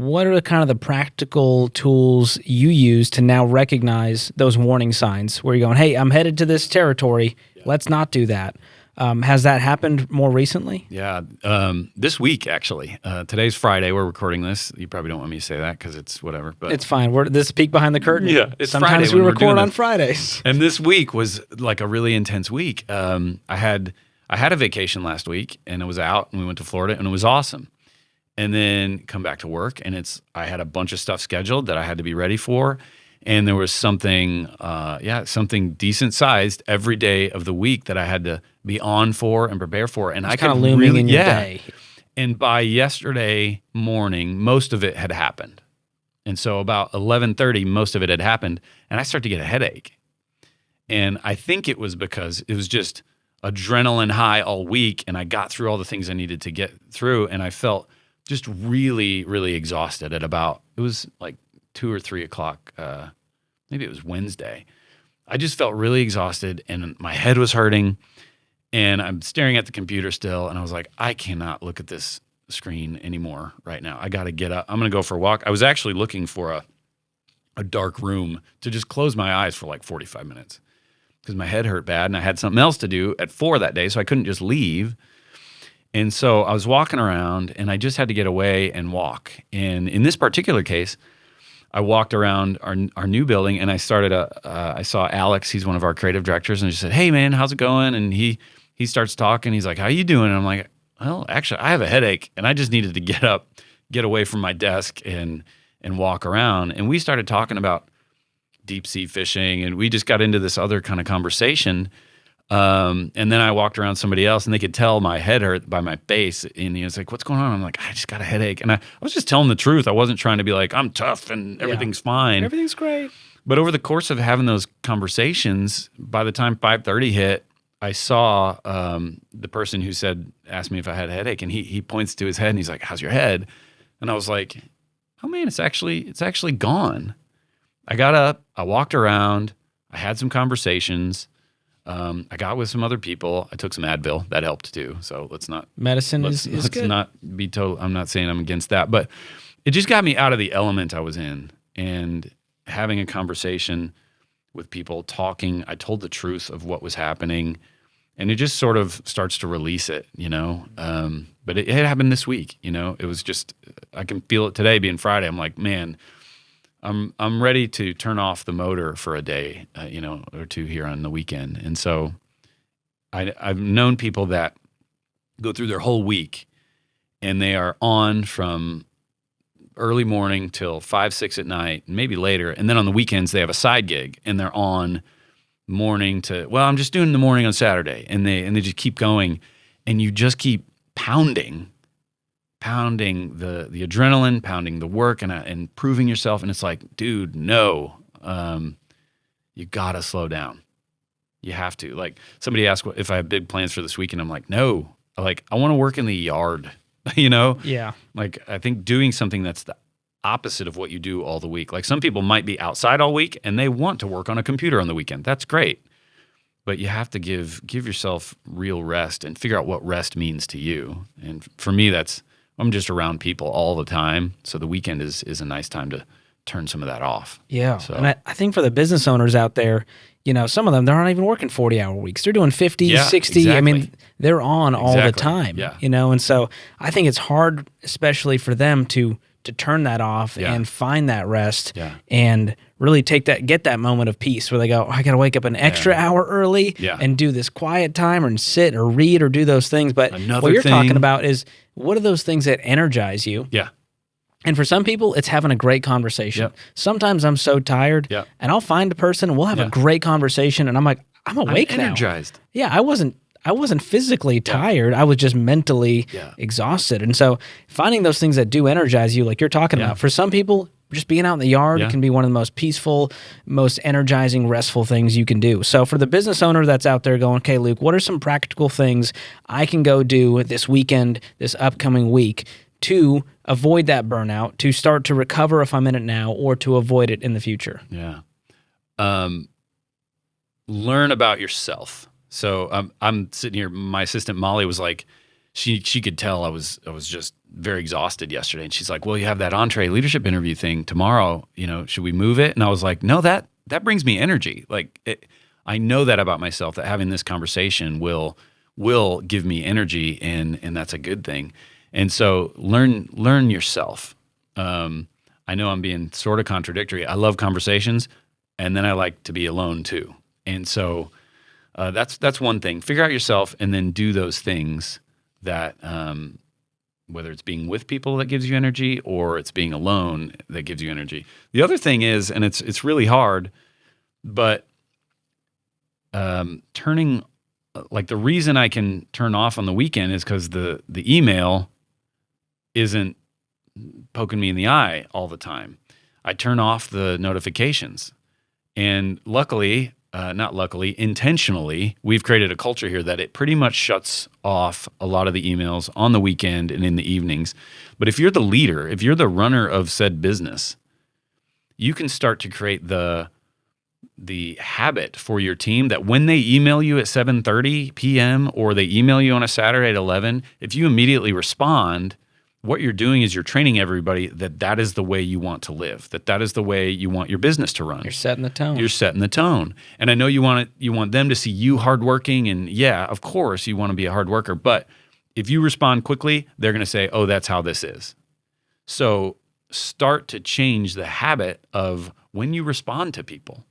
what are the kind of the practical tools you use to now recognize those warning signs where you're going, hey, I'm headed to this territory. Yeah. Let's not do that. Has that happened more recently? Yeah. This week, actually. Today's Friday. We're recording this. You probably don't want me to say that because it's whatever. But it's fine. This peek behind the curtain. Yeah. It's Sometimes Friday we record on Fridays. And this week was like a really intense week. I had a vacation last week, and I was out, and we went to Florida, and it was awesome. And then come back to work, and I had a bunch of stuff scheduled that I had to be ready for. And there was something decent sized every day of the week that I had to be on for and prepare for. And I kind of looming in your day. And by yesterday morning, most of it had happened. And so about 11:30, most of it had happened, and I started to get a headache. And I think it was because it was just adrenaline high all week, and I got through all the things I needed to get through, and I felt just really, really exhausted at it was like 2 or 3 o'clock, maybe it was Wednesday. I just felt really exhausted, and my head was hurting, and I'm staring at the computer still, and I was like, I cannot look at this screen anymore right now. I got to get up. I'm going to go for a walk. I was actually looking for a dark room to just close my eyes for like 45 minutes because my head hurt bad, and I had something else to do at 4 that day, so I couldn't just leave. And so I was walking around, and I just had to get away and walk. And in this particular case, I walked around our new building, and I saw Alex. He's one of our creative directors, and I just said, "Hey, man, how's it going?" And he starts talking. He's like, "How you doing?" And I'm like, "Well, actually, I have a headache, and I just needed to get up, get away from my desk, and walk around." And we started talking about deep sea fishing, and we just got into this other kind of conversation. And then I walked around somebody else, and they could tell my head hurt by my face. And he was like, "What's going on?" I'm like, "I just got a headache." And I was just telling the truth. I wasn't trying to be like, I'm tough and everything's fine. Everything's great. But over the course of having those conversations, by the time 5:30 hit, I saw the person who asked me if I had a headache, and he points to his head, and he's like, "How's your head?" And I was like, "Oh man, it's actually gone." I got up, I walked around, I had some conversations. I got with some other people. I took some Advil. That helped too. So let's not medicine is let's good. Not be total. I'm not saying I'm against that, but it just got me out of the element I was in, and having a conversation with people, talking. I told the truth of what was happening, and it just sort of starts to release it, But it happened this week, It was just, I can feel it today, being Friday. I'm like, man, I'm ready to turn off the motor for a day, or two here on the weekend. And so I've known people that go through their whole week, and they are on from early morning till 5, 6 at night, maybe later. And then on the weekends, they have a side gig, and they're on morning to, I'm just doing the morning on Saturday. And they just keep going, and you just keep pounding the adrenaline, pounding the work, and proving yourself. And it's like, dude, no, you gotta slow down. You have to. Like, somebody asked if I have big plans for this weekend. I'm like, no. I want to work in the yard, Yeah. Like, I think doing something that's the opposite of what you do all the week. Like, some people might be outside all week, and they want to work on a computer on the weekend. That's great. But you have to give yourself real rest and figure out what rest means to you. And for me, I'm just around people all the time. So the weekend is a nice time to turn some of that off. Yeah. So. And I think for the business owners out there, some of them, they're not even working 40-hour weeks. They're doing 50, 60. Exactly. I mean, they're on all the time, Yeah. And so I think it's hard, especially for them to turn that off and find that rest and really get that moment of peace where they go, I got to wake up an extra hour early and do this quiet time and sit or read or do those things. But what you're talking about is, what are those things that energize you? Yeah. And for some people, it's having a great conversation. Yep. Sometimes I'm so tired, and I'll find a person, and we'll have a great conversation, and I'm like, I'm awake now. Energized. Yeah, I wasn't physically tired. I was just mentally exhausted. And so finding those things that do energize you, like you're talking about, for some people, just being out in the yard can be one of the most peaceful, most energizing, restful things you can do. So for the business owner that's out there going, okay, Luke, what are some practical things I can go do this weekend, this upcoming week, to avoid that burnout, to start to recover if I'm in it now, or to avoid it in the future? Yeah. Learn about yourself. So I'm sitting here, my assistant Molly was like, she could tell I was just very exhausted yesterday. And she's like, well, you have that EntreLeadership interview thing tomorrow, should we move it? And I was like, no, that brings me energy. Like I know that about myself, that having this conversation will give me energy, and that's a good thing. And so learn yourself. I know I'm being sort of contradictory. I love conversations, and then I like to be alone too. And so that's one thing. Figure out yourself, and then do those things that, whether it's being with people that gives you energy or it's being alone that gives you energy. The other thing is, and it's really hard, but turning, like the reason I can turn off on the weekend is because the email isn't poking me in the eye all the time. I turn off the notifications. And luckily, not luckily, intentionally, we've created a culture here that it pretty much shuts off a lot of the emails on the weekend and in the evenings. But if you're the leader, if you're the runner of said business, you can start to create the habit for your team that when they email you at 7:30 p.m. or they email you on a Saturday at 11, if you immediately respond, what you're doing is you're training everybody that is the way you want to live, that is the way you want your business to run. You're setting the tone. You're setting the tone. And I know you want them to see you hardworking, and yeah, of course you want to be a hard worker, but if you respond quickly, they're going to say, oh, that's how this is. So start to change the habit of when you respond to people.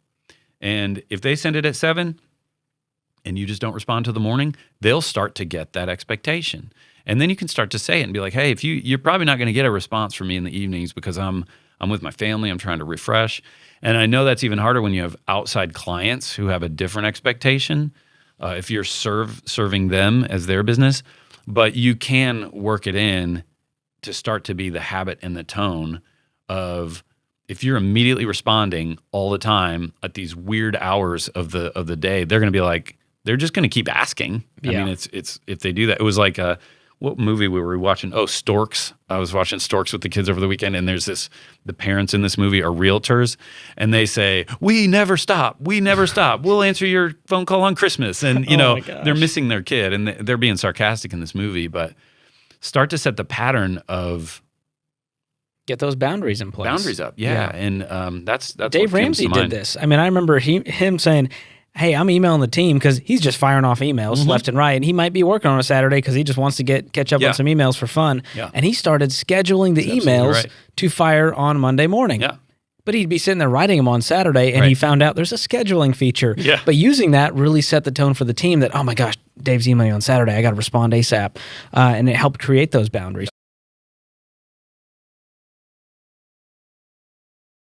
And if they send it at 7 and you just don't respond to the morning, they'll start to get that expectation. And then you can start to say it and be like, hey, if you're probably not going to get a response from me in the evenings because I'm with my family, I'm trying to refresh. And I know that's even harder when you have outside clients who have a different expectation, if you're serving them as their business. But you can work it in to start to be the habit and the tone of, if you're immediately responding all the time at these weird hours of the day, they're going to be like, they're just going to keep asking. I mean, it's if they do that. It was like what movie we were watching? Oh, Storks. I was watching Storks with the kids over the weekend, and there's the parents in this movie are realtors, and they say, we never stop. We'll answer your phone call on Christmas. And, they're missing their kid, and they're being sarcastic in this movie, but start to set the pattern of, get those boundaries in place. Boundaries up, yeah. And that's Dave Ramsey did this. I mean, I remember him saying, hey, I'm emailing the team, because he's just firing off emails left and right, and he might be working on a Saturday because he just wants to catch up on some emails for fun. Yeah. And he started scheduling the emails to fire on Monday morning. Yeah. But he'd be sitting there writing them on Saturday, and he found out there's a scheduling feature. Yeah. But using that really set the tone for the team that, oh my gosh, Dave's emailing on Saturday, I got to respond ASAP. And it helped create those boundaries.